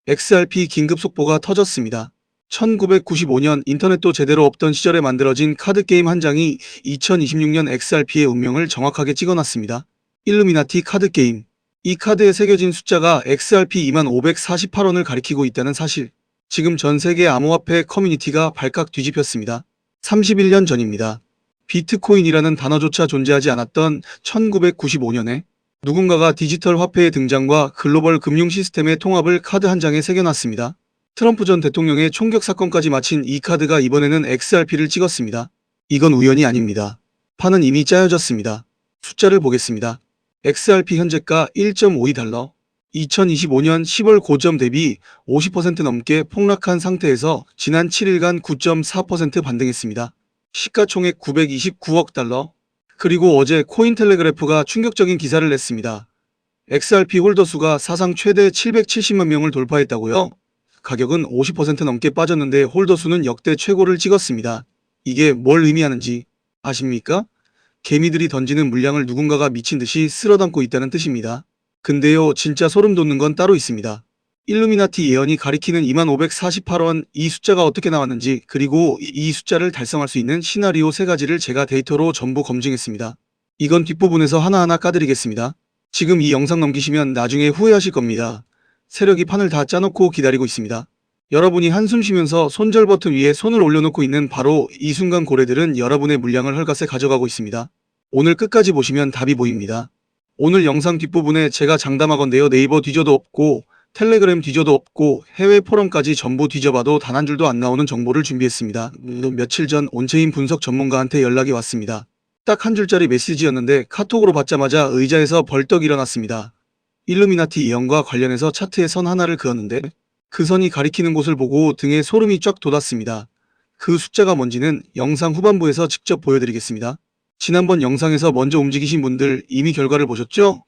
XRP 긴급 속보가 터졌습니다. 1995년 인터넷도 제대로 없던 시절에 만들어진 카드게임 한 장이 2026년 XRP의 운명을 정확하게 찍어놨습니다. 일루미나티 카드게임. 이 카드에 새겨진 숫자가 XRP 2548원을 가리키고 있다는 사실. 지금 전 세계 암호화폐 커뮤니티가 발칵 뒤집혔습니다. 31년 전입니다. 비트코인이라는 단어조차 존재하지 않았던 1995년에 누군가가 디지털 화폐의 등장과 글로벌 금융 시스템의 통합을 카드 한 장에 새겨놨습니다. 트럼프 전 대통령의 총격 사건까지 마친 이 카드가 이번에는 XRP를 찍었습니다. 이건 우연이 아닙니다. 판은 이미 짜여졌습니다. 숫자를 보겠습니다. XRP 현재가 1.52달러. 2025년 10월 고점 대비 50% 넘게 폭락한 상태에서 지난 7일간 9.4% 반등했습니다. 시가총액 929억 달러. 그리고 어제 코인텔레그래프가 충격적인 기사를 냈습니다. XRP 홀더 수가 사상 최대 770만 명을 돌파했다고요? 가격은 50% 넘게 빠졌는데 홀더 수는 역대 최고를 찍었습니다. 이게 뭘 의미하는지 아십니까? 개미들이 던지는 물량을 누군가가 미친 듯이 쓸어담고 있다는 뜻입니다. 근데요, 진짜 소름 돋는 건 따로 있습니다. 일루미나티 예언이 가리키는 2548원 이 숫자가 어떻게 나왔는지, 그리고 이 숫자를 달성할 수 있는 시나리오 3가지를 제가 데이터로 전부 검증했습니다. 이건 뒷부분에서 하나하나 까드리겠습니다. 지금 이 영상 넘기시면 나중에 후회하실 겁니다. 세력이 판을 다 짜놓고 기다리고 있습니다. 여러분이 한숨 쉬면서 손절 버튼 위에 손을 올려놓고 있는 바로 이 순간 고래들은 여러분의 물량을 헐값에 가져가고 있습니다. 오늘 끝까지 보시면 답이 보입니다. 오늘 영상 뒷부분에 제가 장담하건대요, 네이버 뒤져도 없고 텔레그램 뒤져도 없고 해외 포럼까지 전부 뒤져봐도 단 한 줄도 안 나오는 정보를 준비했습니다. 며칠 전 온체인 분석 전문가한테 연락이 왔습니다. 딱 한 줄짜리 메시지였는데 카톡으로 받자마자 의자에서 벌떡 일어났습니다. 일루미나티 예언과 관련해서 차트에 선 하나를 그었는데 그 선이 가리키는 곳을 보고 등에 소름이 쫙 돋았습니다. 그 숫자가 뭔지는 영상 후반부에서 직접 보여드리겠습니다. 지난번 영상에서 먼저 움직이신 분들 이미 결과를 보셨죠?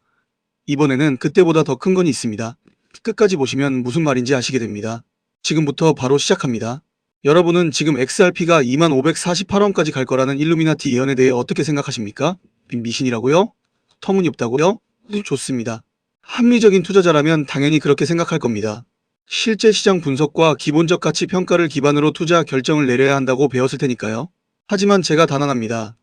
이번에는 그때보다 더 큰 건 있습니다. 끝까지 보시면 무슨 말인지 아시게 됩니다. 지금부터 바로 시작합니다. 여러분은 지금 XRP가 2548원까지 갈 거라는 일루미나티 예언에 대해 어떻게 생각하십니까? 미신이라고요? 터무니없다고요? 좋습니다. 합리적인 투자자라면 당연히 그렇게 생각할 겁니다. 실제 시장 분석과 기본적 가치 평가를 기반으로 투자 결정을 내려야 한다고 배웠을 테니까요. 하지만 제가 단언합니다.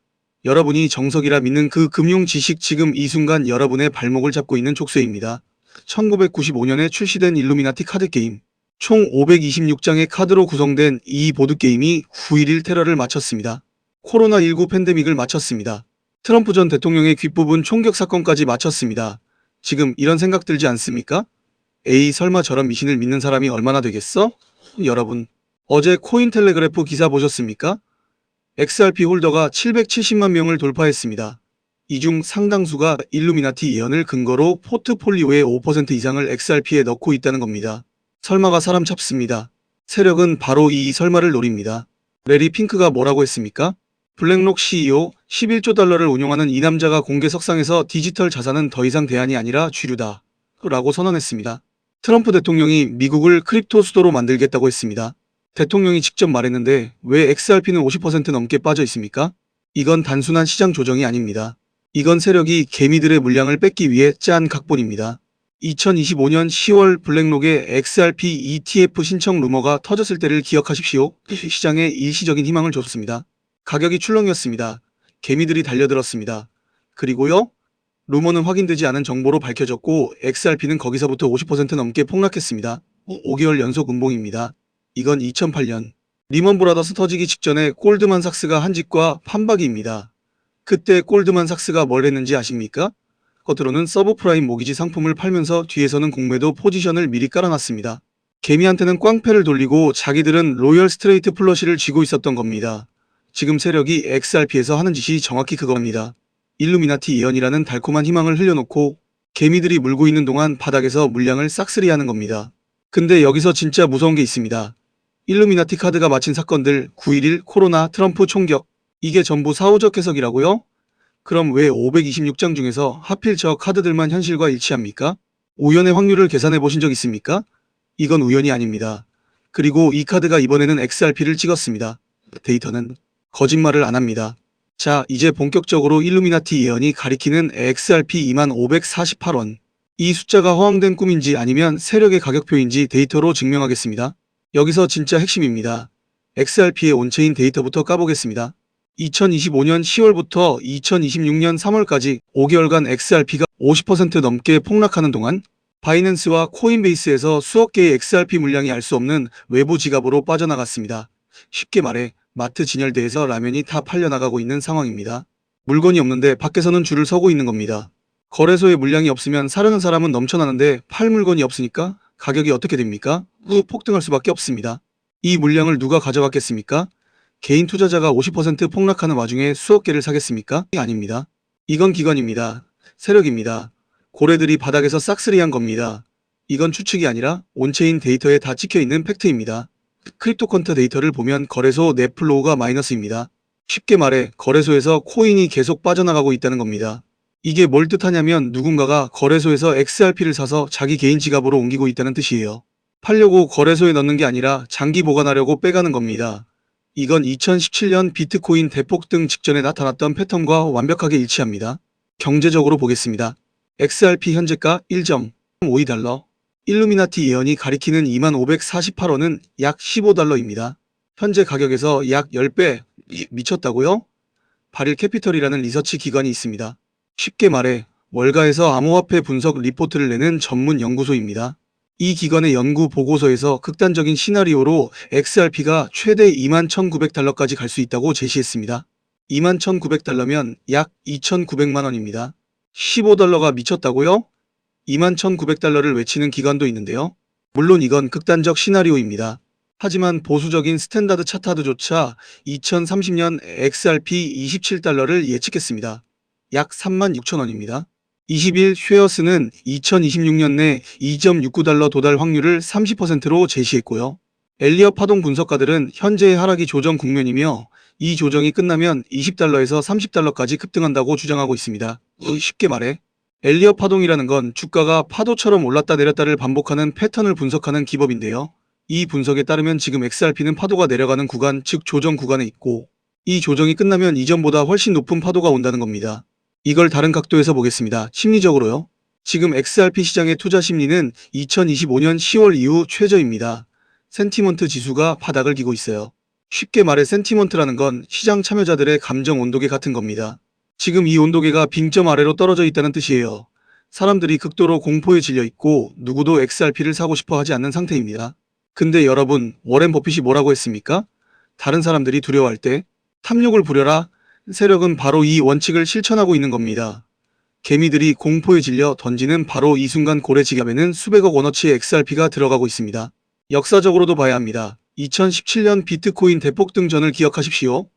여러분이 정석이라 믿는 그 금융 지식 지금 이 순간 여러분의 발목을 잡고 있는 족쇄입니다. 1995년에 출시된 일루미나티 카드게임. 총 526장의 카드로 구성된 이 보드게임이 9.11 테러를 마쳤습니다. 코로나19 팬데믹을 마쳤습니다. 트럼프 전 대통령의 귓부분 총격 사건까지 마쳤습니다. 지금 이런 생각 들지 않습니까? 에이, 설마 저런 미신을 믿는 사람이 얼마나 되겠어? 여러분, 어제 코인텔레그래프 기사 보셨습니까? XRP 홀더가 770만 명을 돌파했습니다. 이 중 상당수가 일루미나티 예언을 근거로 포트폴리오의 5% 이상을 XRP에 넣고 있다는 겁니다. 설마가 사람 잡습니다. 세력은 바로 이 설마를 노립니다. 레리 핑크가 뭐라고 했습니까? 블랙록 CEO 11조 달러를 운용하는 이 남자가 공개 석상에서 디지털 자산은 더 이상 대안이 아니라 주류다 라고 선언했습니다. 트럼프 대통령이 미국을 크립토 수도로 만들겠다고 했습니다. 대통령이 직접 말했는데 왜 XRP는 50% 넘게 빠져 있습니까? 이건 단순한 시장 조정이 아닙니다. 이건 세력이 개미들의 물량을 뺏기 위해 짠 각본입니다. 2025년 10월 블랙록의 XRP ETF 신청 루머가 터졌을 때를 기억하십시오. 시장에 일시적인 희망을 줬습니다. 가격이 출렁이었습니다. 개미들이 달려들었습니다. 그리고요, 루머는 확인되지 않은 정보로 밝혀졌고 XRP는 거기서부터 50% 넘게 폭락했습니다. 5개월 연속 음봉입니다. 이건 2008년 리먼 브라더스 터지기 직전에 골드만삭스가 한 짓과 판박이입니다. 그때 골드만삭스가 뭘 했는지 아십니까? 겉으로는 서브프라임 모기지 상품을 팔면서 뒤에서는 공매도 포지션을 미리 깔아놨습니다. 개미한테는 꽝패를 돌리고 자기들은 로열 스트레이트 플러시를 쥐고 있었던 겁니다. 지금 세력이 XRP에서 하는 짓이 정확히 그겁니다. 일루미나티 예언이라는 달콤한 희망을 흘려놓고 개미들이 물고 있는 동안 바닥에서 물량을 싹쓸이하는 겁니다. 근데 여기서 진짜 무서운 게 있습니다. 일루미나티 카드가 마친 사건들 9.11 코로나 트럼프 총격 이게 전부 사후적 해석이라고요? 그럼 왜 526장 중에서 하필 저 카드들만 현실과 일치합니까? 우연의 확률을 계산해 보신 적 있습니까? 이건 우연이 아닙니다. 그리고 이 카드가 이번에는 XRP를 찍었습니다. 데이터는 거짓말을 안 합니다. 자, 이제 본격적으로 일루미나티 예언이 가리키는 XRP 2548원. 이 숫자가 허황된 꿈인지 아니면 세력의 가격표인지 데이터로 증명하겠습니다. 여기서 진짜 핵심입니다. XRP의 온체인 데이터부터 까보겠습니다. 2025년 10월부터 2026년 3월까지 5개월간 XRP가 50% 넘게 폭락하는 동안 바이낸스와 코인베이스에서 수억 개의 XRP 물량이 알 수 없는 외부 지갑으로 빠져나갔습니다. 쉽게 말해 마트 진열대에서 라면이 다 팔려나가고 있는 상황입니다. 물건이 없는데 밖에서는 줄을 서고 있는 겁니다. 거래소에 물량이 없으면 사려는 사람은 넘쳐나는데 팔 물건이 없으니까 가격이 어떻게 됩니까? 폭등할 수밖에 없습니다. 이 물량을 누가 가져갔겠습니까? 개인 투자자가 50% 폭락하는 와중에 수억 개를 사겠습니까? 아닙니다. 이건 기관입니다. 세력입니다. 고래들이 바닥에서 싹쓸이한 겁니다. 이건 추측이 아니라 온체인 데이터에 다 찍혀있는 팩트입니다. 크립토컨터 데이터를 보면 거래소 넷플로우가 마이너스입니다. 쉽게 말해 거래소에서 코인이 계속 빠져나가고 있다는 겁니다. 이게 뭘 뜻하냐면 누군가가 거래소에서 XRP를 사서 자기 개인 지갑으로 옮기고 있다는 뜻이에요. 팔려고 거래소에 넣는 게 아니라 장기 보관하려고 빼가는 겁니다. 이건 2017년 비트코인 대폭등 직전에 나타났던 패턴과 완벽하게 일치합니다. 경제적으로 보겠습니다. XRP 현재가 1.52달러, 일루미나티 예언이 가리키는 2548원은 약 15달러입니다. 현재 가격에서 약 10배 미쳤다고요? 바릴 캐피털이라는 리서치 기관이 있습니다. 쉽게 말해 월가에서 암호화폐 분석 리포트를 내는 전문 연구소입니다. 이 기관의 연구 보고서에서 극단적인 시나리오로 XRP가 최대 21,900달러까지 갈 수 있다고 제시했습니다. 21,900달러면 약 2,900만 원입니다. 15달러가 미쳤다고요? 21,900달러를 외치는 기관도 있는데요. 물론 이건 극단적 시나리오입니다. 하지만 보수적인 스탠다드 차트조차 2030년 XRP 27달러를 예측했습니다. 약 36,000원입니다. 20일 쉐어스는 2026년 내 2.69달러 도달 확률을 30%로 제시했고요. 엘리엇 파동 분석가들은 현재의 하락이 조정 국면이며 이 조정이 끝나면 20달러에서 30달러까지 급등한다고 주장하고 있습니다. 쉽게 말해 엘리엇 파동이라는 건 주가가 파도처럼 올랐다 내렸다를 반복하는 패턴을 분석하는 기법인데요. 이 분석에 따르면 지금 XRP는 파도가 내려가는 구간, 즉 조정 구간에 있고 이 조정이 끝나면 이전보다 훨씬 높은 파도가 온다는 겁니다. 이걸 다른 각도에서 보겠습니다. 심리적으로요. 지금 XRP 시장의 투자 심리는 2025년 10월 이후 최저입니다. 센티먼트 지수가 바닥을 기고 있어요. 쉽게 말해 센티먼트라는 건 시장 참여자들의 감정 온도계 같은 겁니다. 지금 이 온도계가 빙점 아래로 떨어져 있다는 뜻이에요. 사람들이 극도로 공포에 질려 있고 누구도 XRP를 사고 싶어 하지 않는 상태입니다. 근데 여러분, 워렌 버핏이 뭐라고 했습니까? 다른 사람들이 두려워할 때 탐욕을 부려라. 세력은 바로 이 원칙을 실천하고 있는 겁니다. 개미들이 공포에 질려 던지는 바로 이 순간 고래 지갑에는 수백억 원어치의 XRP가 들어가고 있습니다. 역사적으로도 봐야 합니다. 2017년 비트코인 대폭등 전을 기억하십시오.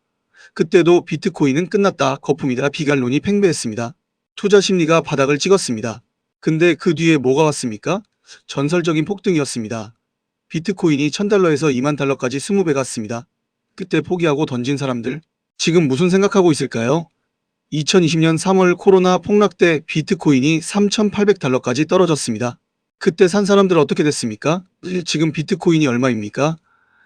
그때도 비트코인은 끝났다, 거품이다, 비관론이 팽배했습니다. 투자 심리가 바닥을 찍었습니다. 근데 그 뒤에 뭐가 왔습니까? 전설적인 폭등이었습니다. 비트코인이 1000달러에서 2만 달러까지 20배 갔습니다. 그때 포기하고 던진 사람들, 지금 무슨 생각하고 있을까요? 2020년 3월 코로나 폭락 때 비트코인이 3,800달러까지 떨어졌습니다. 그때 산 사람들 어떻게 됐습니까? 지금 비트코인이 얼마입니까?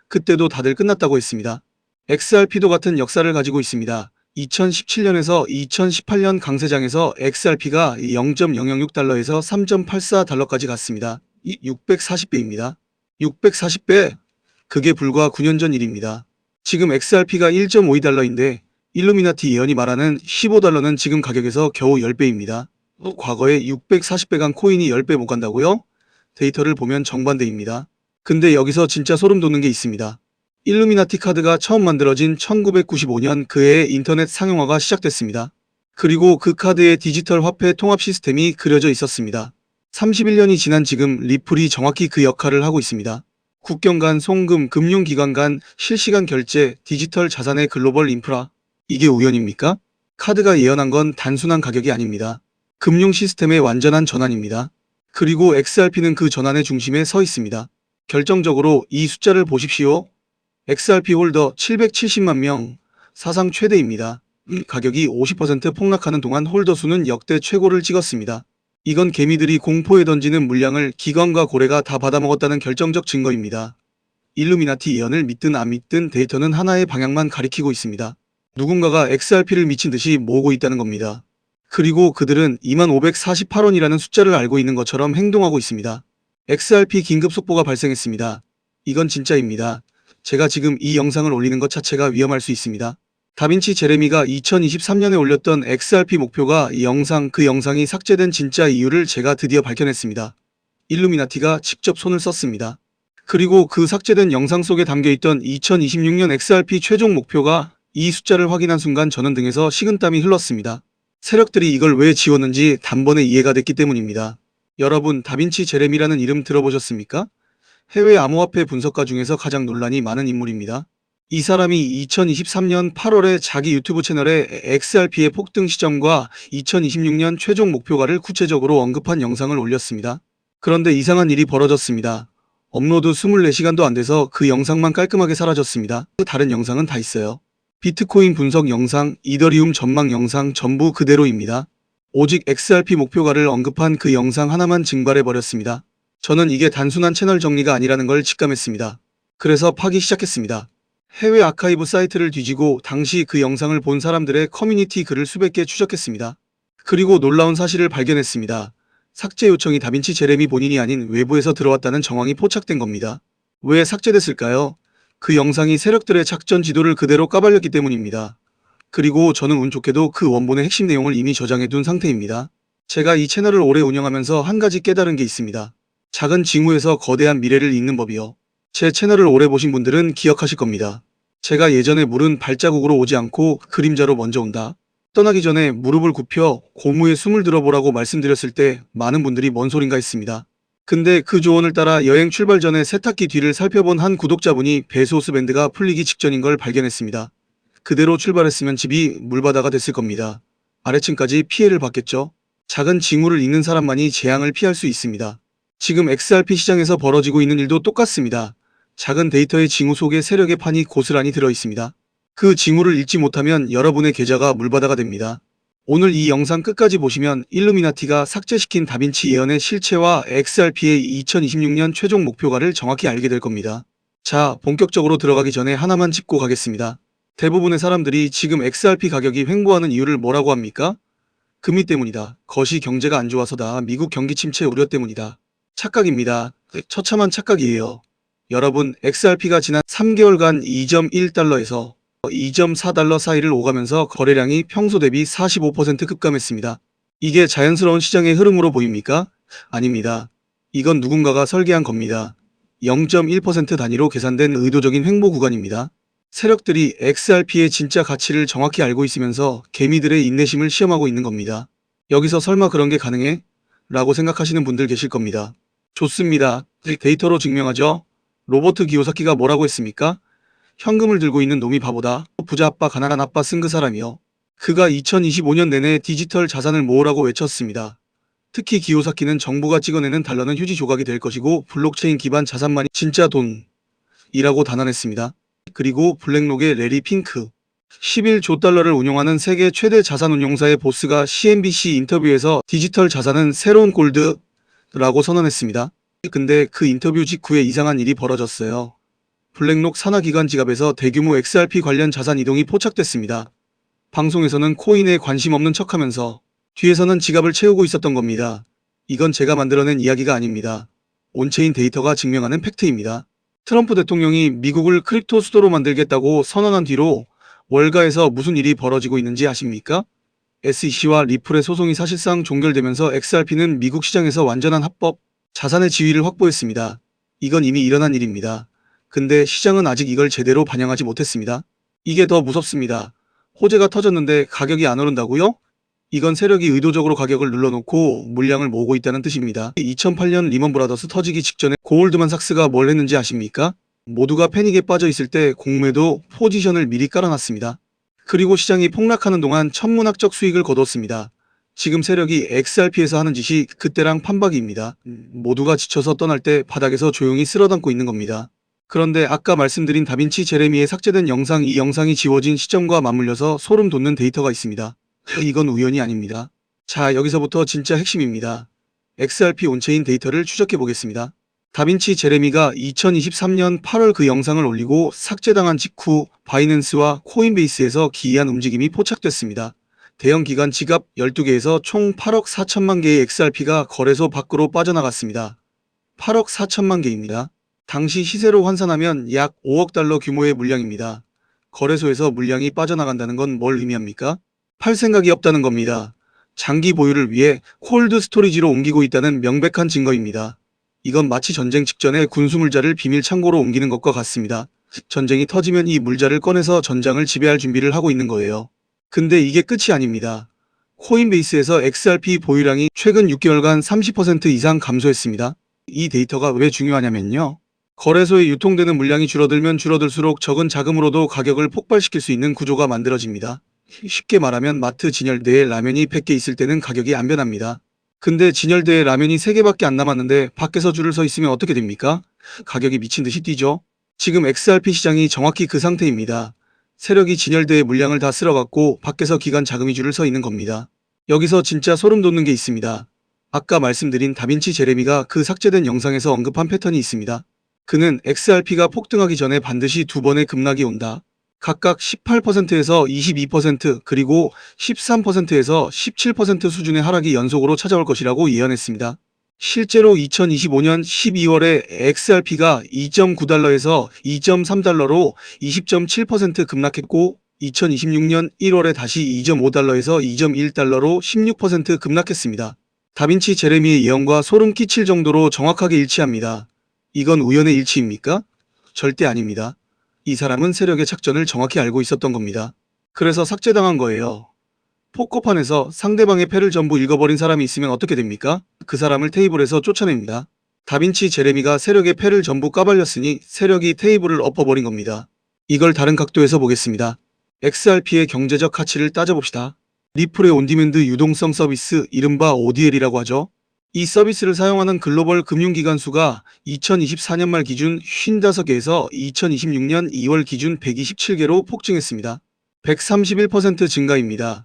그때도 다들 끝났다고 했습니다. XRP도 같은 역사를 가지고 있습니다. 2017년에서 2018년 강세장에서 XRP가 0.006달러에서 3.84달러까지 갔습니다. 640배입니다. 640배? 그게 불과 9년 전 일입니다. 지금 XRP가 1.52달러인데 일루미나티 예언이 말하는 15달러는 지금 가격에서 겨우 10배입니다. 과거에 640배 간 코인이 10배 못 간다고요? 데이터를 보면 정반대입니다. 근데 여기서 진짜 소름 돋는 게 있습니다. 일루미나티 카드가 처음 만들어진 1995년 그해에 인터넷 상용화가 시작됐습니다. 그리고 그 카드에 디지털 화폐 통합 시스템이 그려져 있었습니다. 31년이 지난 지금 리플이 정확히 그 역할을 하고 있습니다. 국경 간 송금, 금융기관 간 실시간 결제, 디지털 자산의 글로벌 인프라. 이게 우연입니까? 카드가 예언한 건 단순한 가격이 아닙니다. 금융 시스템의 완전한 전환입니다. 그리고 XRP는 그 전환의 중심에 서 있습니다. 결정적으로 이 숫자를 보십시오. XRP 홀더 770만 명, 사상 최대입니다. 가격이 50% 폭락하는 동안 홀더 수는 역대 최고를 찍었습니다. 이건 개미들이 공포에 던지는 물량을 기관과 고래가 다 받아먹었다는 결정적 증거입니다. 일루미나티 예언을 믿든 안 믿든 데이터는 하나의 방향만 가리키고 있습니다. 누군가가 XRP를 미친 듯이 모으고 있다는 겁니다. 그리고 그들은 2548원이라는 숫자를 알고 있는 것처럼 행동하고 있습니다. XRP 긴급 속보가 발생했습니다. 이건 진짜입니다. 제가 지금 이 영상을 올리는 것 자체가 위험할 수 있습니다. 다빈치 제레미가 2023년에 올렸던 XRP 목표가 그 영상이 삭제된 진짜 이유를 제가 드디어 밝혀냈습니다. 일루미나티가 직접 손을 썼습니다. 그리고 그 삭제된 영상 속에 담겨있던 2026년 XRP 최종 목표가 이 숫자를 확인한 순간 저는 등에서 식은땀이 흘렀습니다. 세력들이 이걸 왜 지웠는지 단번에 이해가 됐기 때문입니다. 여러분, 다빈치 제레미라는 이름 들어보셨습니까? 해외 암호화폐 분석가 중에서 가장 논란이 많은 인물입니다. 이 사람이 2023년 8월에 자기 유튜브 채널에 XRP의 폭등 시점과 2026년 최종 목표가를 구체적으로 언급한 영상을 올렸습니다. 그런데 이상한 일이 벌어졌습니다. 업로드 24시간도 안 돼서 그 영상만 깔끔하게 사라졌습니다. 다른 영상은 다 있어요. 비트코인 분석 영상, 이더리움 전망 영상 전부 그대로입니다. 오직 XRP 목표가를 언급한 그 영상 하나만 증발해버렸습니다. 저는 이게 단순한 채널 정리가 아니라는 걸 직감했습니다. 그래서 파기 시작했습니다. 해외 아카이브 사이트를 뒤지고 당시 그 영상을 본 사람들의 커뮤니티 글을 수백 개 추적했습니다. 그리고 놀라운 사실을 발견했습니다. 삭제 요청이 다빈치 제레미 본인이 아닌 외부에서 들어왔다는 정황이 포착된 겁니다. 왜 삭제됐을까요? 그 영상이 세력들의 작전 지도를 그대로 까발렸기 때문입니다. 그리고 저는 운 좋게도 그 원본의 핵심 내용을 이미 저장해둔 상태입니다. 제가 이 채널을 오래 운영하면서 한 가지 깨달은 게 있습니다. 작은 징후에서 거대한 미래를 읽는 법이요. 제 채널을 오래 보신 분들은 기억하실 겁니다. 제가 예전에 물은 발자국으로 오지 않고 그림자로 먼저 온다. 떠나기 전에 무릎을 굽혀 고무에 숨을 들어보라고 말씀드렸을 때 많은 분들이 뭔 소린가 했습니다. 근데 그 조언을 따라 여행 출발 전에 세탁기 뒤를 살펴본 한 구독자분이 배수호스 밴드가 풀리기 직전인 걸 발견했습니다. 그대로 출발했으면 집이 물바다가 됐을 겁니다. 아래층까지 피해를 봤겠죠. 작은 징후를 읽는 사람만이 재앙을 피할 수 있습니다. 지금 XRP 시장에서 벌어지고 있는 일도 똑같습니다. 작은 데이터의 징후 속에 세력의 판이 고스란히 들어있습니다. 그 징후를 읽지 못하면 여러분의 계좌가 물바다가 됩니다. 오늘 이 영상 끝까지 보시면 일루미나티가 삭제시킨 다빈치 예언의 실체와 XRP의 2026년 최종 목표가를 정확히 알게 될 겁니다. 자, 본격적으로 들어가기 전에 하나만 짚고 가겠습니다. 대부분의 사람들이 지금 XRP 가격이 횡보하는 이유를 뭐라고 합니까? 금리 때문이다. 거시 경제가 안 좋아서다. 미국 경기 침체 우려 때문이다. 착각입니다. 처참한 착각이에요. 여러분, XRP가 지난 3개월간 2.1달러에서 2.4달러 사이를 오가면서 거래량이 평소 대비 45% 급감했습니다. 이게 자연스러운 시장의 흐름으로 보입니까? 아닙니다. 이건 누군가가 설계한 겁니다. 0.1% 단위로 계산된 의도적인 횡보 구간입니다. 세력들이 XRP의 진짜 가치를 정확히 알고 있으면서 개미들의 인내심을 시험하고 있는 겁니다. 여기서 설마 그런 게 가능해? 라고 생각하시는 분들 계실 겁니다. 좋습니다. 데이터로 증명하죠. 로버트 기요사키가 뭐라고 했습니까? 현금을 들고 있는 놈이 바보다. 부자 아빠 가난한 아빠 쓴 그 사람이요. 그가 2025년 내내 디지털 자산을 모으라고 외쳤습니다. 특히 기요사키는 정부가 찍어내는 달러는 휴지 조각이 될 것이고 블록체인 기반 자산만이 진짜 돈이라고 단언했습니다. 그리고 블랙록의 레리 핑크 11조 달러를 운용하는 세계 최대 자산운용사의 보스가 CNBC 인터뷰에서 디지털 자산은 새로운 골드라고 선언했습니다. 근데 그 인터뷰 직후에 이상한 일이 벌어졌어요. 블랙록 산하기관 지갑에서 대규모 XRP 관련 자산 이동이 포착됐습니다. 방송에서는 코인에 관심 없는 척하면서 뒤에서는 지갑을 채우고 있었던 겁니다. 이건 제가 만들어낸 이야기가 아닙니다. 온체인 데이터가 증명하는 팩트입니다. 트럼프 대통령이 미국을 크립토 수도로 만들겠다고 선언한 뒤로 월가에서 무슨 일이 벌어지고 있는지 아십니까? SEC와 리플의 소송이 사실상 종결되면서 XRP는 미국 시장에서 완전한 합법 자산의 지위를 확보했습니다. 이건 이미 일어난 일입니다. 근데 시장은 아직 이걸 제대로 반영하지 못했습니다. 이게 더 무섭습니다. 호재가 터졌는데 가격이 안 오른다고요? 이건 세력이 의도적으로 가격을 눌러놓고 물량을 모으고 있다는 뜻입니다. 2008년 리먼 브라더스 터지기 직전에 고울드만삭스가 뭘 했는지 아십니까? 모두가 패닉에 빠져 있을 때 공매도 포지션을 미리 깔아놨습니다. 그리고 시장이 폭락하는 동안 천문학적 수익을 거뒀습니다. 지금 세력이 XRP에서 하는 짓이 그때랑 판박이입니다. 모두가 지쳐서 떠날 때 바닥에서 조용히 쓸어담고 있는 겁니다. 그런데 아까 말씀드린 다빈치 제레미의 삭제된 영상, 이 영상이 지워진 시점과 맞물려서 소름 돋는 데이터가 있습니다. 이건 우연이 아닙니다. 자, 여기서부터 진짜 핵심입니다. XRP 온체인 데이터를 추적해 보겠습니다. 다빈치 제레미가 2023년 8월 그 영상을 올리고 삭제당한 직후 바이낸스와 코인베이스에서 기이한 움직임이 포착됐습니다. 대형 기관 지갑 12개에서 총 8억 4천만 개의 XRP가 거래소 밖으로 빠져나갔습니다. 8억 4천만 개입니다. 당시 시세로 환산하면 약 5억 달러 규모의 물량입니다. 거래소에서 물량이 빠져나간다는 건 뭘 의미합니까? 팔 생각이 없다는 겁니다. 장기 보유를 위해 콜드 스토리지로 옮기고 있다는 명백한 증거입니다. 이건 마치 전쟁 직전에 군수물자를 비밀 창고로 옮기는 것과 같습니다. 전쟁이 터지면 이 물자를 꺼내서 전장을 지배할 준비를 하고 있는 거예요. 근데 이게 끝이 아닙니다. 코인베이스에서 XRP 보유량이 최근 6개월간 30% 이상 감소했습니다. 이 데이터가 왜 중요하냐면요. 거래소에 유통되는 물량이 줄어들면 줄어들수록 적은 자금으로도 가격을 폭발시킬 수 있는 구조가 만들어집니다. 쉽게 말하면 마트 진열대에 라면이 100개 있을 때는 가격이 안 변합니다. 근데 진열대에 라면이 3개밖에 안 남았는데 밖에서 줄을 서 있으면 어떻게 됩니까? 가격이 미친 듯이 뛰죠. 지금 XRP 시장이 정확히 그 상태입니다. 세력이 진열대의 물량을 다 쓸어갖고 밖에서 기관 자금이 줄을 서 있는 겁니다. 여기서 진짜 소름 돋는 게 있습니다. 아까 말씀드린 다빈치 제레미가 그 삭제된 영상에서 언급한 패턴이 있습니다. 그는 XRP가 폭등하기 전에 반드시 두 번의 급락이 온다. 각각 18%에서 22% 그리고 13%에서 17% 수준의 하락이 연속으로 찾아올 것이라고 예언했습니다. 실제로 2025년 12월에 XRP가 2.9달러에서 2.3달러로 20.7% 급락했고 2026년 1월에 다시 2.5달러에서 2.1달러로 16% 급락했습니다. 다빈치 제레미의 예언과 소름 끼칠 정도로 정확하게 일치합니다. 이건 우연의 일치입니까? 절대 아닙니다. 이 사람은 세력의 작전을 정확히 알고 있었던 겁니다. 그래서 삭제당한 거예요. 포커판에서 상대방의 패를 전부 읽어버린 사람이 있으면 어떻게 됩니까? 그 사람을 테이블에서 쫓아냅니다. 다빈치 제레미가 세력의 패를 전부 까발렸으니 세력이 테이블을 엎어버린 겁니다. 이걸 다른 각도에서 보겠습니다. XRP의 경제적 가치를 따져봅시다. 리플의 온디맨드 유동성 서비스, 이른바 ODL이라고 하죠. 이 서비스를 사용하는 글로벌 금융기관 수가 2024년 말 기준 55개에서 2026년 2월 기준 127개로 폭증했습니다. 131% 증가입니다.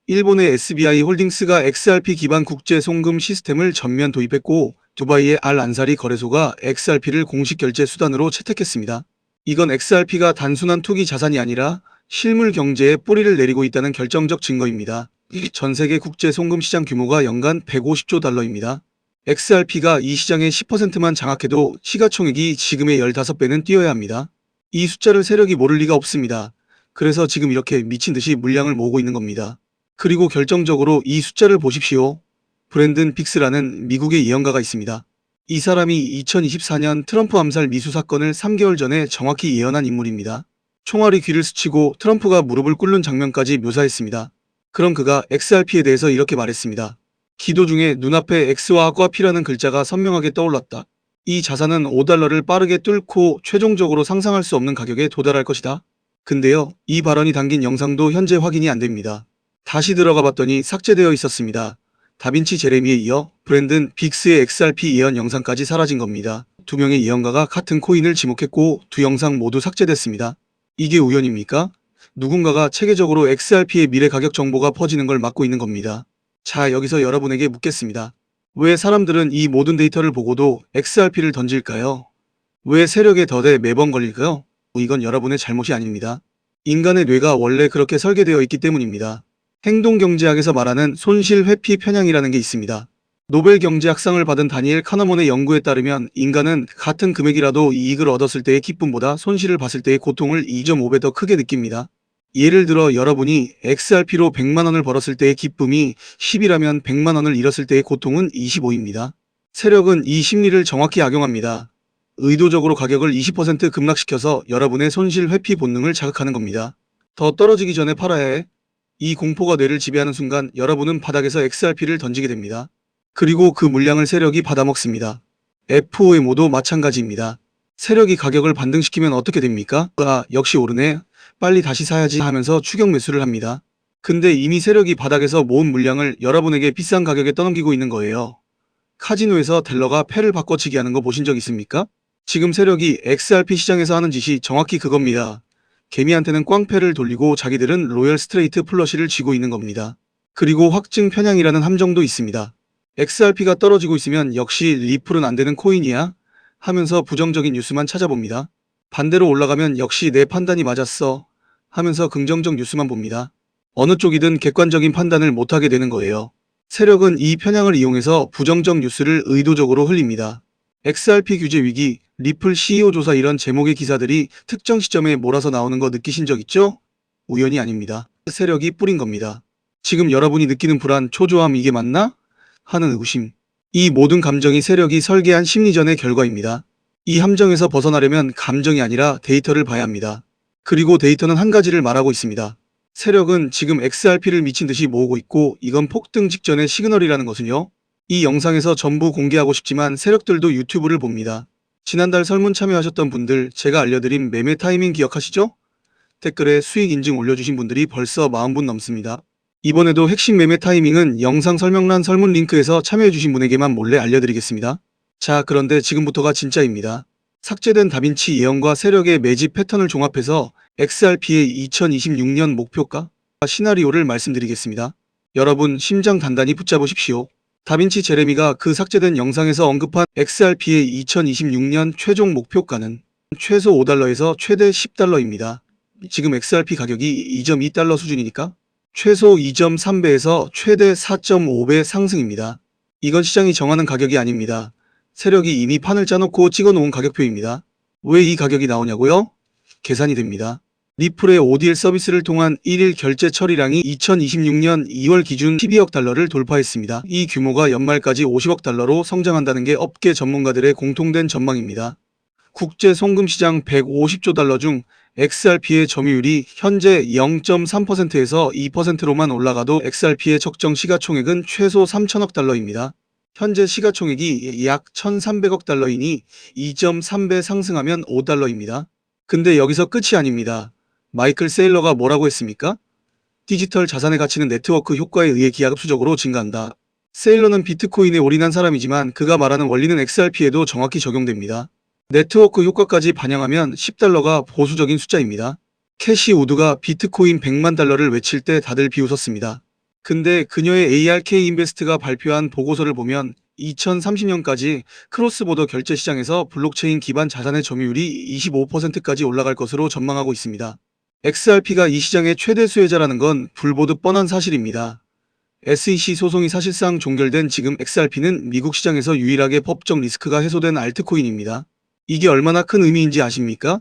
일본의 SBI 홀딩스가 XRP 기반 국제 송금 시스템을 전면 도입했고 두바이의 알 안사리 거래소가 XRP를 공식 결제 수단으로 채택했습니다. 이건 XRP가 단순한 투기 자산이 아니라 실물 경제에 뿌리를 내리고 있다는 결정적 증거입니다. 전 세계 국제 송금 시장 규모가 연간 150조 달러입니다. XRP가 이 시장의 10%만 장악해도 시가총액이 지금의 15배는 뛰어야 합니다. 이 숫자를 세력이 모를 리가 없습니다. 그래서 지금 이렇게 미친 듯이 물량을 모으고 있는 겁니다. 그리고 결정적으로 이 숫자를 보십시오. 브랜든 빅스라는 미국의 예언가가 있습니다. 이 사람이 2024년 트럼프 암살 미수 사건을 3개월 전에 정확히 예언한 인물입니다. 총알이 귀를 스치고 트럼프가 무릎을 꿇는 장면까지 묘사했습니다. 그럼 그가 XRP에 대해서 이렇게 말했습니다. 기도 중에 눈앞에 X와 꽈피라는 글자가 선명하게 떠올랐다. 이 자산은 5달러를 빠르게 뚫고 최종적으로 상상할 수 없는 가격에 도달할 것이다. 근데요, 이 발언이 담긴 영상도 현재 확인이 안 됩니다. 다시 들어가 봤더니 삭제되어 있었습니다. 다빈치 제레미에 이어 브랜든 빅스의 XRP 예언 영상까지 사라진 겁니다. 두 명의 예언가가 같은 코인을 지목했고 두 영상 모두 삭제됐습니다. 이게 우연입니까? 누군가가 체계적으로 XRP의 미래 가격 정보가 퍼지는 걸 막고 있는 겁니다. 자, 여기서 여러분에게 묻겠습니다. 왜 사람들은 이 모든 데이터를 보고도 XRP를 던질까요? 왜 세력의 덫에 매번 걸릴까요? 이건 여러분의 잘못이 아닙니다. 인간의 뇌가 원래 그렇게 설계되어 있기 때문입니다. 행동경제학에서 말하는 손실 회피 편향이라는 게 있습니다. 노벨 경제학상을 받은 다니엘 카너먼의 연구에 따르면 인간은 같은 금액이라도 이익을 얻었을 때의 기쁨보다 손실을 봤을 때의 고통을 2.5배 더 크게 느낍니다. 예를 들어 여러분이 XRP로 100만원을 벌었을 때의 기쁨이 10이라면 100만원을 잃었을 때의 고통은 25입니다. 세력은 이 심리를 정확히 악용합니다. 의도적으로 가격을 20% 급락시켜서 여러분의 손실 회피 본능을 자극하는 겁니다. 더 떨어지기 전에 팔아야 해. 이 공포가 뇌를 지배하는 순간 여러분은 바닥에서 XRP를 던지게 됩니다. 그리고 그 물량을 세력이 받아먹습니다. FOMO도 마찬가지입니다. 세력이 가격을 반등시키면 어떻게 됩니까? 아, 역시 오르네. 빨리 다시 사야지 하면서 추격 매수를 합니다. 근데 이미 세력이 바닥에서 모은 물량을 여러분에게 비싼 가격에 떠넘기고 있는 거예요. 카지노에서 텔러가 패를 바꿔치기 하는 거 보신 적 있습니까? 지금 세력이 XRP 시장에서 하는 짓이 정확히 그겁니다. 개미한테는 꽝패를 돌리고 자기들은 로열 스트레이트 플러시를 쥐고 있는 겁니다. 그리고 확증 편향이라는 함정도 있습니다. XRP가 떨어지고 있으면 역시 리플은 안 되는 코인이야? 하면서 부정적인 뉴스만 찾아봅니다. 반대로 올라가면 역시 내 판단이 맞았어 하면서 긍정적 뉴스만 봅니다. 어느 쪽이든 객관적인 판단을 못하게 되는 거예요. 세력은 이 편향을 이용해서 부정적 뉴스를 의도적으로 흘립니다. XRP 규제 위기, 리플 CEO 조사 이런 제목의 기사들이 특정 시점에 몰아서 나오는 거 느끼신 적 있죠? 우연이 아닙니다. 세력이 뿌린 겁니다. 지금 여러분이 느끼는 불안, 초조함 이게 맞나? 하는 의구심. 이 모든 감정이 세력이 설계한 심리전의 결과입니다. 이 함정에서 벗어나려면 감정이 아니라 데이터를 봐야 합니다. 그리고 데이터는 한 가지를 말하고 있습니다. 세력은 지금 XRP를 미친 듯이 모으고 있고 이건 폭등 직전의 시그널이라는 것은요. 이 영상에서 전부 공개하고 싶지만 세력들도 유튜브를 봅니다. 지난달 설문 참여하셨던 분들 제가 알려드린 매매 타이밍 기억하시죠? 댓글에 수익 인증 올려주신 분들이 벌써 40분 넘습니다. 이번에도 핵심 매매 타이밍은 영상 설명란 설문 링크에서 참여해주신 분에게만 몰래 알려드리겠습니다. 자, 그런데 지금부터가 진짜입니다. 삭제된 다빈치 예언과 세력의 매집 패턴을 종합해서 XRP의 2026년 목표가 시나리오를 말씀드리겠습니다. 여러분 심장 단단히 붙잡으십시오. 다빈치 제레미가 그 삭제된 영상에서 언급한 XRP의 2026년 최종 목표가는 최소 5달러에서 최대 10달러입니다. 지금 XRP 가격이 2.2달러 수준이니까 최소 2.3배에서 최대 4.5배 상승입니다. 이건 시장이 정하는 가격이 아닙니다. 세력이 이미 판을 짜놓고 찍어놓은 가격표입니다. 왜 이 가격이 나오냐고요? 계산이 됩니다. 리플의 ODL 서비스를 통한 1일 결제 처리량이 2026년 2월 기준 12억 달러를 돌파했습니다. 이 규모가 연말까지 50억 달러로 성장한다는 게 업계 전문가들의 공통된 전망입니다. 국제 송금시장 150조 달러 중 XRP의 점유율이 현재 0.3%에서 2%로만 올라가도 XRP의 적정 시가총액은 최소 3천억 달러입니다. 현재 시가총액이 약 1,300억 달러이니 2.3배 상승하면 5달러입니다. 근데 여기서 끝이 아닙니다. 마이클 세일러가 뭐라고 했습니까? 디지털 자산의 가치는 네트워크 효과에 의해 기하급수적으로 증가한다. 세일러는 비트코인에 올인한 사람이지만 그가 말하는 원리는 XRP에도 정확히 적용됩니다. 네트워크 효과까지 반영하면 10달러가 보수적인 숫자입니다. 캐시 우드가 비트코인 100만 달러를 외칠 때 다들 비웃었습니다. 근데 그녀의 ARK 인베스트가 발표한 보고서를 보면 2030년까지 크로스보더 결제 시장에서 블록체인 기반 자산의 점유율이 25%까지 올라갈 것으로 전망하고 있습니다. XRP가 이 시장의 최대 수혜자라는 건 불보듯 뻔한 사실입니다. SEC 소송이 사실상 종결된 지금 XRP는 미국 시장에서 유일하게 법적 리스크가 해소된 알트코인입니다. 이게 얼마나 큰 의미인지 아십니까?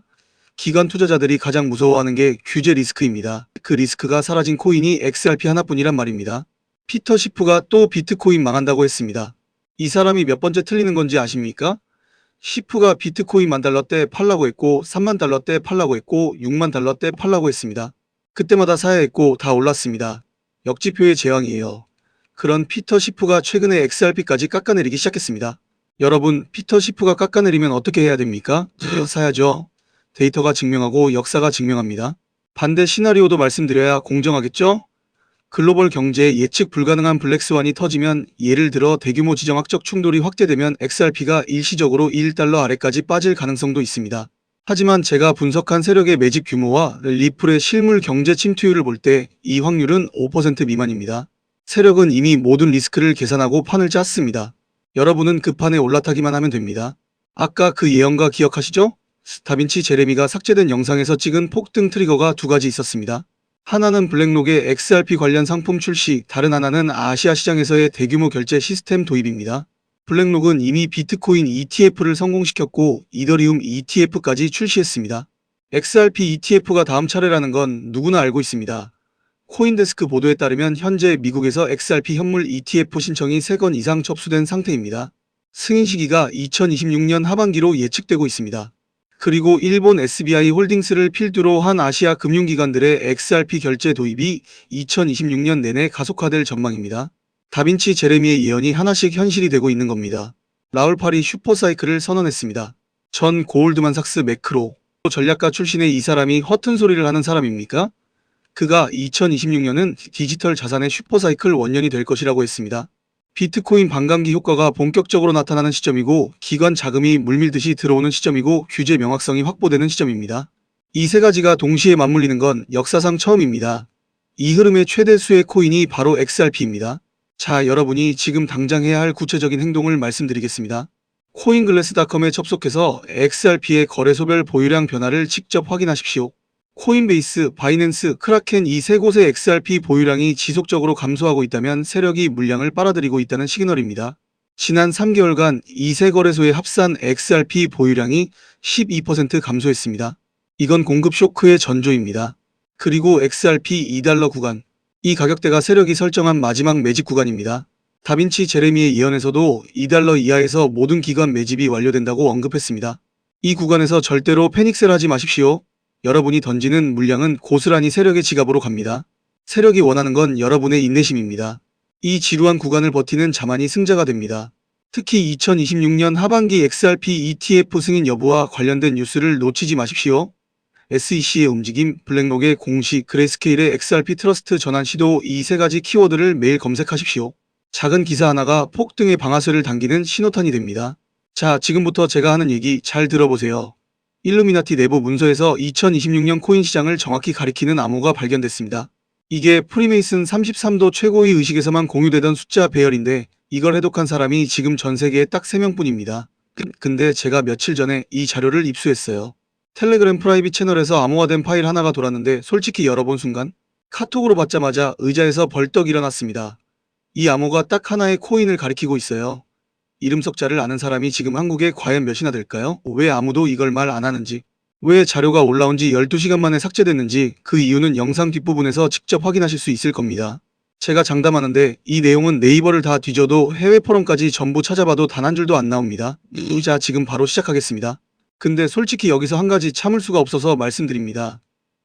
기관 투자자들이 가장 무서워하는 게 규제 리스크입니다. 그 리스크가 사라진 코인이 XRP 하나뿐이란 말입니다. 피터 시프가 또 비트코인 망한다고 했습니다. 이 사람이 몇 번째 틀리는 건지 아십니까? 시프가 비트코인 10,000달러 때 팔라고 했고 30,000달러 때 팔라고 했고 60,000달러 때 팔라고 했습니다. 그때마다 사야 했고 다 올랐습니다. 역지표의 제왕이에요. 그런 피터 시프가 최근에 XRP까지 깎아내리기 시작했습니다. 여러분, 피터 시프가 깎아내리면 어떻게 해야 됩니까? 사야죠. 데이터가 증명하고 역사가 증명합니다. 반대 시나리오도 말씀드려야 공정하겠죠? 글로벌 경제에 예측 불가능한 블랙스완이 터지면 예를 들어 대규모 지정학적 충돌이 확대되면 XRP가 일시적으로 1달러 아래까지 빠질 가능성도 있습니다. 하지만 제가 분석한 세력의 매집 규모와 리플의 실물 경제 침투율을 볼 때 이 확률은 5% 미만입니다. 세력은 이미 모든 리스크를 계산하고 판을 짰습니다. 여러분은 그 판에 올라타기만 하면 됩니다. 아까 그 예언가 기억하시죠? 다빈치 제레미가 삭제된 영상에서 찍은 폭등 트리거가 두 가지 있었습니다. 하나는 블랙록의 XRP 관련 상품 출시, 다른 하나는 아시아 시장에서의 대규모 결제 시스템 도입입니다. 블랙록은 이미 비트코인 ETF를 성공시켰고 이더리움 ETF까지 출시했습니다. XRP ETF가 다음 차례라는 건 누구나 알고 있습니다. 코인데스크 보도에 따르면 현재 미국에서 XRP 현물 ETF 신청이 3건 이상 접수된 상태입니다. 승인 시기가 2026년 하반기로 예측되고 있습니다. 그리고 일본 SBI 홀딩스를 필두로 한 아시아 금융기관들의 XRP 결제 도입이 2026년 내내 가속화될 전망입니다. 다빈치 제레미의 예언이 하나씩 현실이 되고 있는 겁니다. 라울 파리 슈퍼사이클을 선언했습니다. 전 고울드만삭스 매크로 전략가 출신의 이 사람이 허튼 소리를 하는 사람입니까? 그가 2026년은 디지털 자산의 슈퍼사이클 원년이 될 것이라고 했습니다. 비트코인 반감기 효과가 본격적으로 나타나는 시점이고 기관 자금이 물밀듯이 들어오는 시점이고 규제 명확성이 확보되는 시점입니다. 이 세 가지가 동시에 맞물리는 건 역사상 처음입니다. 이 흐름의 최대 수혜 코인이 바로 XRP입니다. 자, 여러분이 지금 당장 해야 할 구체적인 행동을 말씀드리겠습니다. 코인글래스닷컴에 접속해서 XRP의 거래소별 보유량 변화를 직접 확인하십시오. 코인베이스, 바이낸스, 크라켄 이 세 곳의 XRP 보유량이 지속적으로 감소하고 있다면 세력이 물량을 빨아들이고 있다는 시그널입니다. 지난 3개월간 이 세 거래소의 합산 XRP 보유량이 12% 감소했습니다. 이건 공급 쇼크의 전조입니다. 그리고 XRP 2달러 구간. 이 가격대가 세력이 설정한 마지막 매집 구간입니다. 다빈치 제레미의 예언에서도 2달러 이하에서 모든 기관 매집이 완료된다고 언급했습니다. 이 구간에서 절대로 패닉셀 하지 마십시오. 여러분이 던지는 물량은 고스란히 세력의 지갑으로 갑니다. 세력이 원하는 건 여러분의 인내심입니다. 이 지루한 구간을 버티는 자만이 승자가 됩니다. 특히 2026년 하반기 XRP ETF 승인 여부와 관련된 뉴스를 놓치지 마십시오. SEC의 움직임, 블랙록의 공시, 그레이스케일의 XRP 트러스트 전환 시도 이 세 가지 키워드를 매일 검색하십시오. 작은 기사 하나가 폭등의 방아쇠를 당기는 신호탄이 됩니다. 자, 지금부터 제가 하는 얘기 잘 들어보세요. 일루미나티 내부 문서에서 2026년 코인 시장을 정확히 가리키는 암호가 발견됐습니다. 이게 프리메이슨 33도 최고의 의식에서만 공유되던 숫자 배열인데 이걸 해독한 사람이 지금 전 세계에 딱 3명뿐입니다. 근데 제가 며칠 전에 이 자료를 입수했어요. 텔레그램 프라이빗 채널에서 암호화된 파일 하나가 돌았는데 솔직히 열어본 순간 카톡으로 받자마자 의자에서 벌떡 일어났습니다. 이 암호가 딱 하나의 코인을 가리키고 있어요. 이름 석자를 아는 사람이 지금 한국에 과연 몇이나 될까요? 왜 아무도 이걸 말 안 하는지, 왜 자료가 올라온 지 12시간 만에 삭제됐는지 그 이유는 영상 뒷부분에서 직접 확인하실 수 있을 겁니다. 제가 장담하는데 이 내용은 네이버를 다 뒤져도 해외 포럼까지 전부 찾아봐도 단 한 줄도 안 나옵니다. 자, 지금 바로 시작하겠습니다. 근데 솔직히 여기서 한 가지 참을 수가 없어서 말씀드립니다.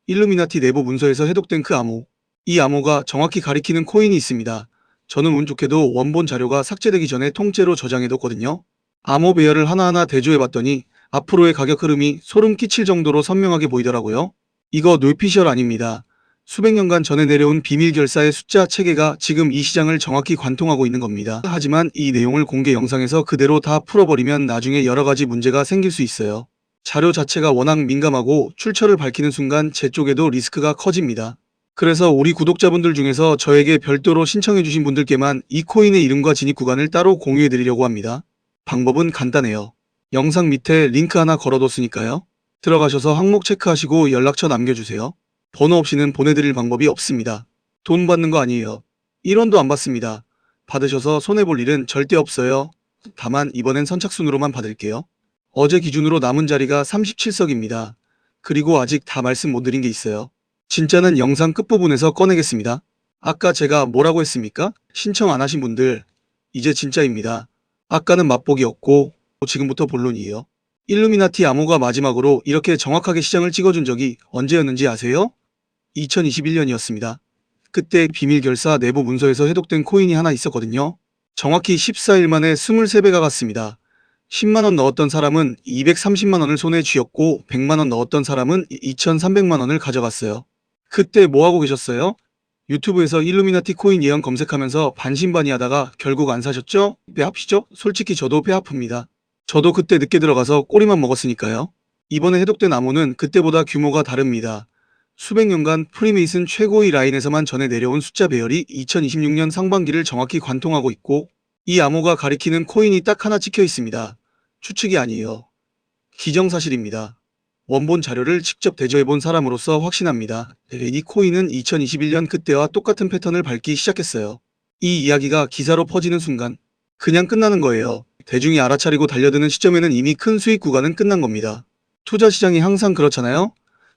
일루미나티 내부 문서에서 해독된 그 암호. 이 암호가 정확히 가리키는 코인이 있습니다. 저는 운 좋게도 원본 자료가 삭제되기 전에 통째로 저장해뒀거든요. 암호 배열을 하나하나 대조해봤더니 앞으로의 가격 흐름이 소름 끼칠 정도로 선명하게 보이더라고요. 이거 뇌피셜 아닙니다. 수백 년간 전에 내려온 비밀 결사의 숫자 체계가 지금 이 시장을 정확히 관통하고 있는 겁니다. 하지만 이 내용을 공개 영상에서 그대로 다 풀어버리면 나중에 여러 가지 문제가 생길 수 있어요. 자료 자체가 워낙 민감하고 출처를 밝히는 순간 제 쪽에도 리스크가 커집니다. 그래서 우리 구독자분들 중에서 저에게 별도로 신청해주신 분들께만 이 코인의 이름과 진입 구간을 따로 공유해드리려고 합니다. 방법은 간단해요. 영상 밑에 링크 하나 걸어뒀으니까요. 들어가셔서 항목 체크하시고 연락처 남겨주세요. 번호 없이는 보내드릴 방법이 없습니다. 돈 받는 거 아니에요. 1원도 안 받습니다. 받으셔서 손해볼 일은 절대 없어요. 다만 이번엔 선착순으로만 받을게요. 어제 기준으로 남은 자리가 37석입니다. 그리고 아직 다 말씀 못 드린 게 있어요. 진짜는 영상 끝부분에서 꺼내겠습니다. 아까 제가 뭐라고 했습니까? 신청 안 하신 분들, 이제 진짜입니다. 아까는 맛보기였고 지금부터 본론이에요. 일루미나티 암호가 마지막으로 이렇게 정확하게 시장을 찍어준 적이 언제였는지 아세요? 2021년이었습니다. 그때 비밀 결사 내부 문서에서 해독된 코인이 하나 있었거든요. 정확히 14일 만에 23배가 갔습니다. 10만원 넣었던 사람은 230만원을 손에 쥐었고 100만원 넣었던 사람은 2300만원을 가져갔어요. 그때 뭐하고 계셨어요? 유튜브에서 일루미나티 코인 예언 검색하면서 반신반의하다가 결국 안 사셨죠? 배 아프시죠? 솔직히 저도 배 아픕니다. 저도 그때 늦게 들어가서 꼬리만 먹었으니까요. 이번에 해독된 암호는 그때보다 규모가 다릅니다. 수백 년간 프리메이슨 최고의 라인에서만 전해 내려온 숫자 배열이 2026년 상반기를 정확히 관통하고 있고 이 암호가 가리키는 코인이 딱 하나 찍혀 있습니다. 추측이 아니에요. 기정사실입니다. 원본 자료를 직접 대조해본 사람으로서 확신합니다. 이 코인은 2021년 그때와 똑같은 패턴을 밟기 시작했어요. 이 이야기가 기사로 퍼지는 순간 그냥 끝나는 거예요. 대중이 알아차리고 달려드는 시점에는 이미 큰 수익 구간은 끝난 겁니다. 투자 시장이 항상 그렇잖아요.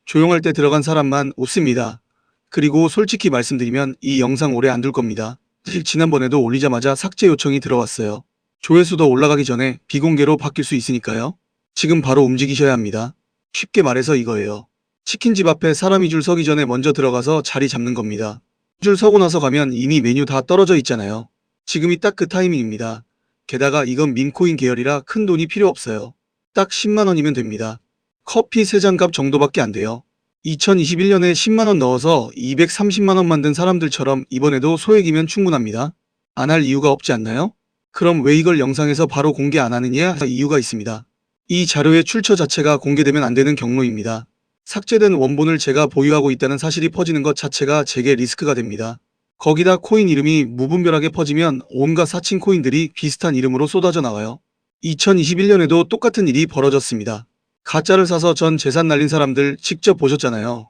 조용할 때 들어간 사람만 웃습니다. 그리고 솔직히 말씀드리면 이 영상 오래 안 둘 겁니다. 지난번에도 올리자마자 삭제 요청이 들어왔어요. 조회수도 올라가기 전에 비공개로 바뀔 수 있으니까요. 지금 바로 움직이셔야 합니다. 쉽게 말해서 이거예요. 치킨집 앞에 사람이 줄 서기 전에 먼저 들어가서 자리 잡는 겁니다. 줄 서고 나서 가면 이미 메뉴 다 떨어져 있잖아요. 지금이 딱 그 타이밍입니다. 게다가 이건 민코인 계열이라 큰 돈이 필요 없어요. 딱 10만원이면 됩니다. 커피 3잔 값 정도밖에 안 돼요. 2021년에 10만원 넣어서 230만원 만든 사람들처럼 이번에도 소액이면 충분합니다. 안 할 이유가 없지 않나요? 그럼 왜 이걸 영상에서 바로 공개 안 하느냐? 이유가 있습니다. 이 자료의 출처 자체가 공개되면 안 되는 경로입니다. 삭제된 원본을 제가 보유하고 있다는 사실이 퍼지는 것 자체가 제게 리스크가 됩니다. 거기다 코인 이름이 무분별하게 퍼지면 온갖 사칭 코인들이 비슷한 이름으로 쏟아져 나와요. 2021년에도 똑같은 일이 벌어졌습니다. 가짜를 사서 전 재산 날린 사람들 직접 보셨잖아요.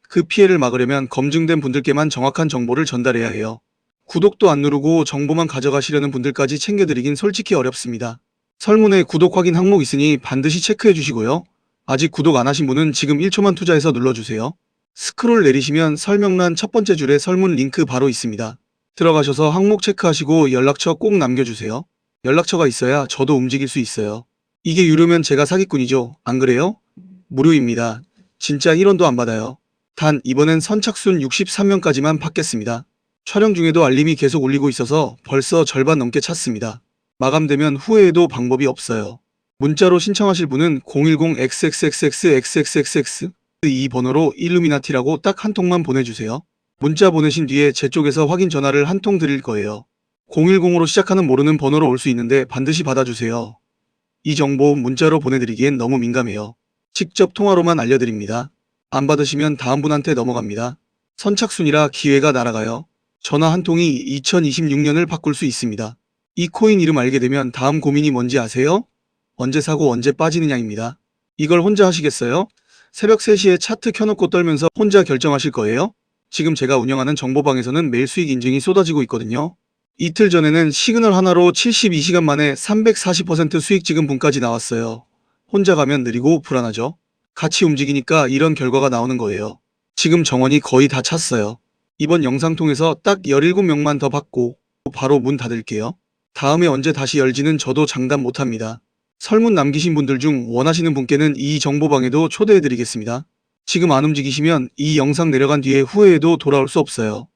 그 피해를 막으려면 검증된 분들께만 정확한 정보를 전달해야 해요. 구독도 안 누르고 정보만 가져가시려는 분들까지 챙겨드리긴 솔직히 어렵습니다. 설문에 구독 확인 항목 있으니 반드시 체크해 주시고요. 아직 구독 안 하신 분은 지금 1초만 투자해서 눌러주세요. 스크롤 내리시면 설명란 첫 번째 줄에 설문 링크 바로 있습니다. 들어가셔서 항목 체크하시고 연락처 꼭 남겨주세요. 연락처가 있어야 저도 움직일 수 있어요. 이게 유료면 제가 사기꾼이죠. 안 그래요? 무료입니다. 진짜 1원도 안 받아요. 단 이번엔 선착순 63명까지만 받겠습니다. 촬영 중에도 알림이 계속 울리고 있어서 벌써 절반 넘게 찼습니다. 마감되면 후회해도 방법이 없어요. 문자로 신청하실 분은 010xxxxxxx 이 번호로 일루미나티라고 딱 한 통만 보내주세요. 문자 보내신 뒤에 제 쪽에서 확인 전화를 한 통 드릴 거예요. 010으로 시작하는 모르는 번호로 올 수 있는데 반드시 받아주세요. 이 정보 문자로 보내드리기엔 너무 민감해요. 직접 통화로만 알려드립니다. 안 받으시면 다음 분한테 넘어갑니다. 선착순이라 기회가 날아가요. 전화 한 통이 2026년을 바꿀 수 있습니다. 이 코인 이름 알게 되면 다음 고민이 뭔지 아세요? 언제 사고 언제 빠지느냐입니다. 이걸 혼자 하시겠어요? 새벽 3시에 차트 켜놓고 떨면서 혼자 결정하실 거예요? 지금 제가 운영하는 정보방에서는 매일 수익 인증이 쏟아지고 있거든요. 이틀 전에는 시그널 하나로 72시간 만에 340% 수익 찍은 분까지 나왔어요. 혼자 가면 느리고 불안하죠? 같이 움직이니까 이런 결과가 나오는 거예요. 지금 정원이 거의 다 찼어요. 이번 영상 통해서 딱 17명만 더 받고 바로 문 닫을게요. 다음에 언제 다시 열지는 저도 장담 못합니다. 설문 남기신 분들 중 원하시는 분께는 이 정보방에도 초대해드리겠습니다. 지금 안 움직이시면 이 영상 내려간 뒤에 후회해도 돌아올 수 없어요.